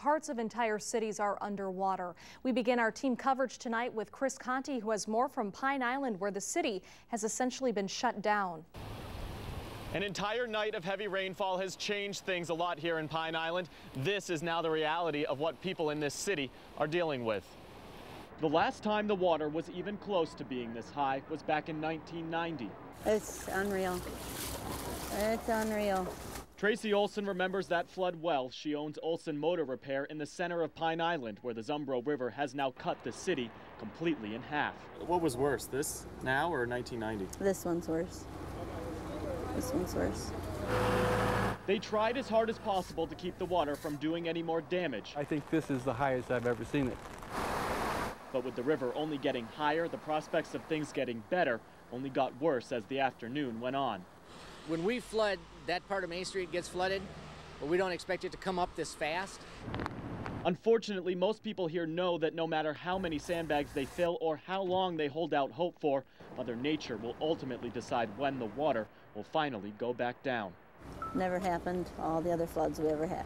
parts of entire cities are underwater. We begin our team coverage tonight with Chris Conte, who has more from Pine Island, where the city has essentially been shut down. An entire night of heavy rainfall has changed things a lot here in Pine Island. This is now the reality of what people in this city are dealing with. The last time the water was even close to being this high was back in 1990. It's unreal. It's unreal. Tracy Olson remembers that flood well. She owns Olson Motor Repair in the center of Pine Island, where the Zumbro River has now cut the city completely in half. What was worse, this now or 1990? This one's worse. This one's worse. They tried as hard as possible to keep the water from doing any more damage. I think this is the highest I've ever seen it. But with the river only getting higher, the prospects of things getting better only got worse as the afternoon went on. When we flood, that part of Main Street gets flooded, but we don't expect it to come up this fast. Unfortunately, most people here know that no matter how many sandbags they fill or how long they hold out hope for, Mother Nature will ultimately decide when the water will finally go back down. Never happened, all the other floods we ever had.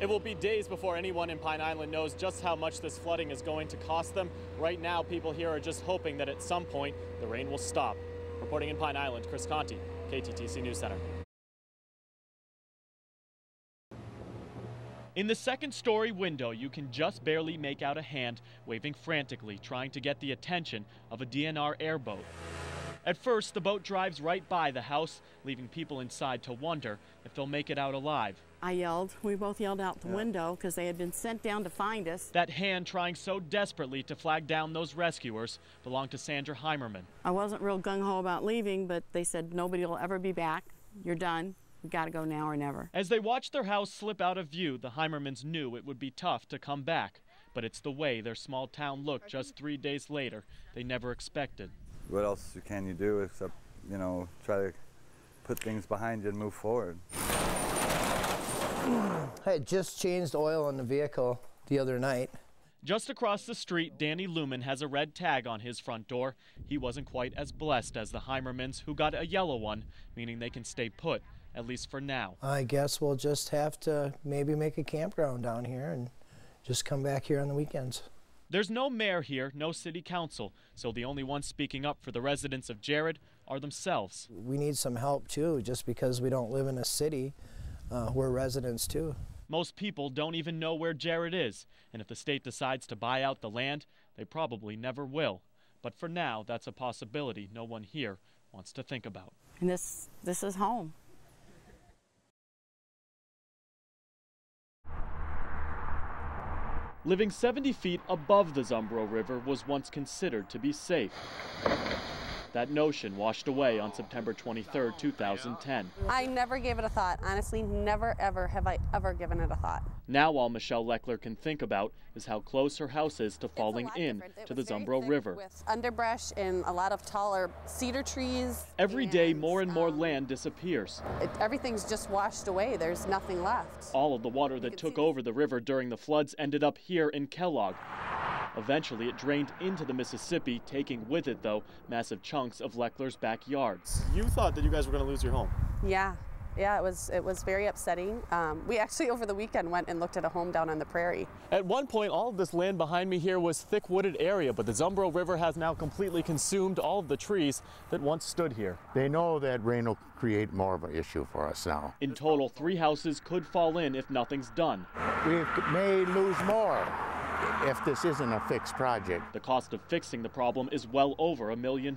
It will be days before anyone in Pine Island knows just how much this flooding is going to cost them. Right now, people here are just hoping that at some point the rain will stop. Reporting in Pine Island, Chris Conte, KTTC News Center. In the second-story window, you can just barely make out a hand waving frantically, trying to get the attention of a DNR airboat. At first, the boat drives right by the house, leaving people inside to wonder if they'll make it out alive. I yelled. We both yelled out the window because they had been sent down to find us. That hand trying so desperately to flag down those rescuers belonged to Sandra Heimerman. I wasn't real gung-ho about leaving, but they said nobody will ever be back. You're done. We got to go now or never. As they watched their house slip out of view, the Heimermans knew it would be tough to come back. But it's the way their small town looked just 3 days later they never expected. What else can you do except, you know, try to put things behind you and move forward? I had just changed oil on the vehicle the other night. Just across the street, Danny Lumen has a red tag on his front door. He wasn't quite as blessed as the Heimermans, who got a yellow one, meaning they can stay put, at least for now. I guess we'll just have to maybe make a campground down here and just come back here on the weekends. There's no mayor here, no city council, so the only ones speaking up for the residents of Jared are themselves. We need some help too, just because we don't live in a city. We're residents too. Most people don't even know where Jared is, and if the state decides to buy out the land, they probably never will. But for now, that's a possibility no one here wants to think about. And this is home. Living 70 feet above the Zumbro River was once considered to be safe. That notion washed away on September 23, 2010. I never gave it a thought. Honestly, never, ever have I ever given it a thought. Now all Michelle Leckler can think about is how close her house is to falling in to the Zumbro River. With underbrush and a lot of taller cedar trees. Every day, more and more land disappears. Everything's just washed away. There's nothing left. All of the water that took over the river during the floods ended up here in Kellogg. Eventually, it drained into the Mississippi, taking with it, though, massive chunks of Leckler's backyards. You thought that you guys were going to lose your home? Yeah, it was very upsetting. We actually, over the weekend, went and looked at a home down on the prairie. At one point, all of this land behind me here was thick wooded area, but the Zumbro River has now completely consumed all of the trees that once stood here. They know that rain will create more of an issue for us now. In total, 3 houses could fall in if nothing's done. We may lose more if this isn't a fixed project. The cost of fixing the problem is well over $1 million.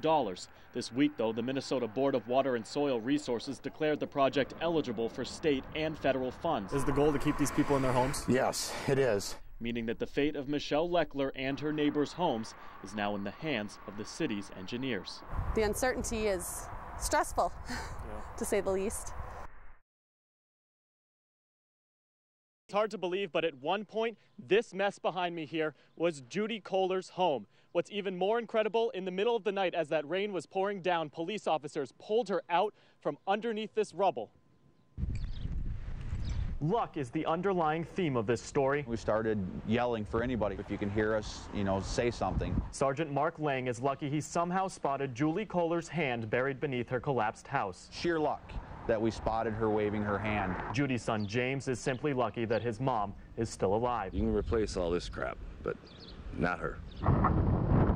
This week, though, the Minnesota Board of Water and Soil Resources declared the project eligible for state and federal funds. Is the goal to keep these people in their homes? Yes, it is. Meaning that the fate of Michelle Leckler and her neighbors' homes is now in the hands of the city's engineers. The uncertainty is stressful, to say the least. It's hard to believe, but at one point, this mess behind me here was Judy Kohler's home. What's even more incredible, in the middle of the night as that rain was pouring down, police officers pulled her out from underneath this rubble. Luck is the underlying theme of this story. We started yelling for anybody. If you can hear us, say something. Sergeant Mark Lang is lucky he somehow spotted Julie Kohler's hand buried beneath her collapsed house. Sheer luck that we spotted her waving her hand. Judy's son James is simply lucky that his mom is still alive. You can replace all this crap, but not her.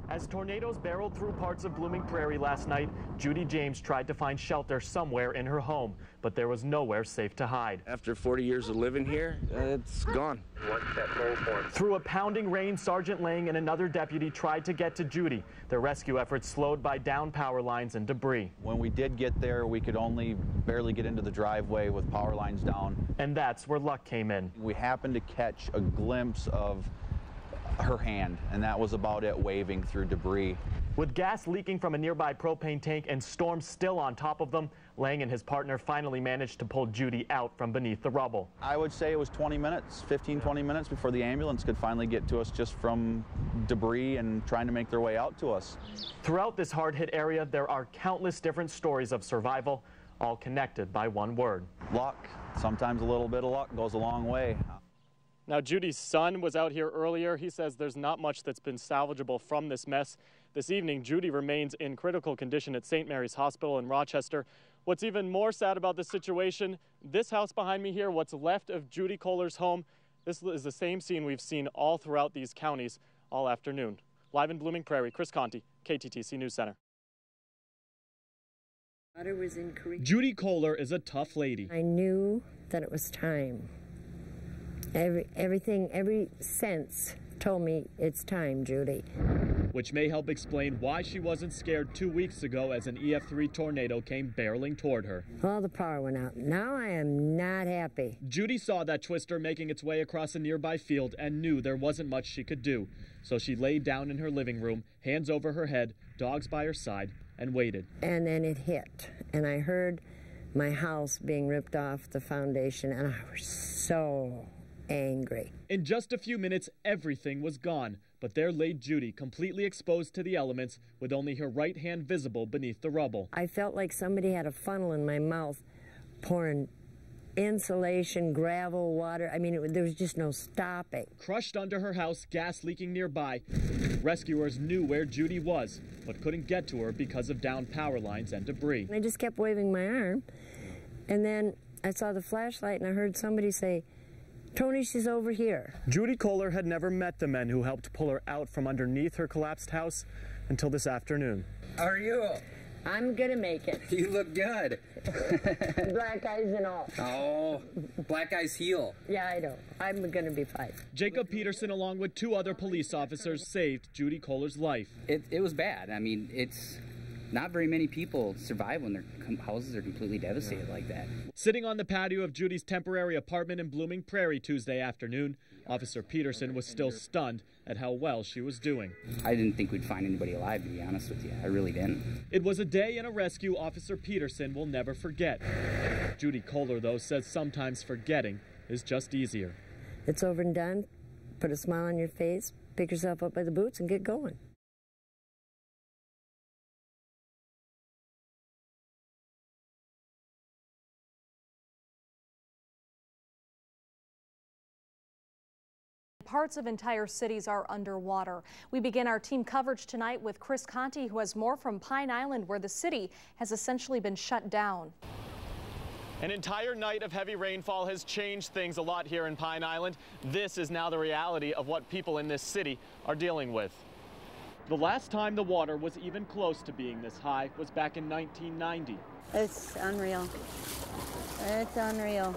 As tornadoes barreled through parts of Blooming Prairie last night, Judy James tried to find shelter somewhere in her home, but there was nowhere safe to hide. After 40 years of living here, it's gone. Through a pounding rain, Sergeant Lang and another deputy tried to get to Judy. Their rescue efforts slowed by downed power lines and debris. When we did get there, we could only barely get into the driveway with power lines down. And that's where luck came in. We happened to catch a glimpse of her hand, and that was about it, waving through debris. With gas leaking from a nearby propane tank and storms still on top of them, Lang and his partner finally managed to pull Judy out from beneath the rubble. I would say it was 20 minutes, 15-20 minutes before the ambulance could finally get to us just from debris and trying to make their way out to us. Throughout this hard-hit area, there are countless different stories of survival, all connected by one word. Luck. Sometimes a little bit of luck goes a long way. Now, Judy's son was out here earlier. He says there's not much that's been salvageable from this mess. This evening, Judy remains in critical condition at St. Mary's Hospital in Rochester. What's even more sad about this situation, this house behind me here, what's left of Judy Kohler's home, this is the same scene we've seen all throughout these counties all afternoon. Live in Blooming Prairie, Chris Conte, KTTC News Center. Judy Kohler is a tough lady. I knew that it was time. Every sense told me it's time, Judy. Which may help explain why she wasn't scared 2 weeks ago as an EF3 tornado came barreling toward her. All the power went out. Now I am not happy. Judy saw that twister making its way across a nearby field and knew there wasn't much she could do. So she laid down in her living room, hands over her head, dogs by her side, and waited. And then it hit, and I heard my house being ripped off the foundation, and I was so angry. In just a few minutes, everything was gone, but there lay Judy, completely exposed to the elements, with only her right hand visible beneath the rubble. I felt like somebody had a funnel in my mouth, pouring insulation, gravel, water. I mean, there was just no stopping. Crushed under her house, gas leaking nearby, rescuers knew where Judy was, but couldn't get to her because of downed power lines and debris. I just kept waving my arm, and then I saw the flashlight, and I heard somebody say, "Tony, she's over here." Judy Kohler had never met the men who helped pull her out from underneath her collapsed house until this afternoon. How are you? I'm gonna make it. You look good. Black eyes and all. Oh, black eyes heal. Yeah, I know. I'm gonna be fine. Jacob Peterson, along with 2 other police officers, saved Judy Kohler's life. It was bad. I mean, it's not very many people survive when their houses are completely devastated like that. Sitting on the patio of Judy's temporary apartment in Blooming Prairie Tuesday afternoon, Officer Peterson was still stunned at how well she was doing. I didn't think we'd find anybody alive, to be honest with you. I really didn't. It was a day in a rescue Officer Peterson will never forget. Judy Kohler, though, says sometimes forgetting is just easier. It's over and done. Put a smile on your face, pick yourself up by the boots, and get going. Parts of entire cities are underwater. We begin our team coverage tonight with Chris Conte, who has more from Pine Island, where the city has essentially been shut down. An entire night of heavy rainfall has changed things a lot here in Pine Island. This is now the reality of what people in this city are dealing with. The last time the water was even close to being this high was back in 1990. It's unreal. It's unreal.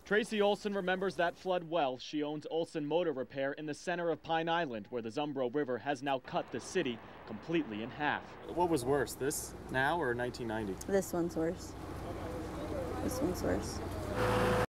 Tracy Olson remembers that flood well. She owns Olson Motor Repair in the center of Pine Island, where the Zumbro River has now cut the city completely in half. What was worse, this now or 1990? This one's worse. This one's worse.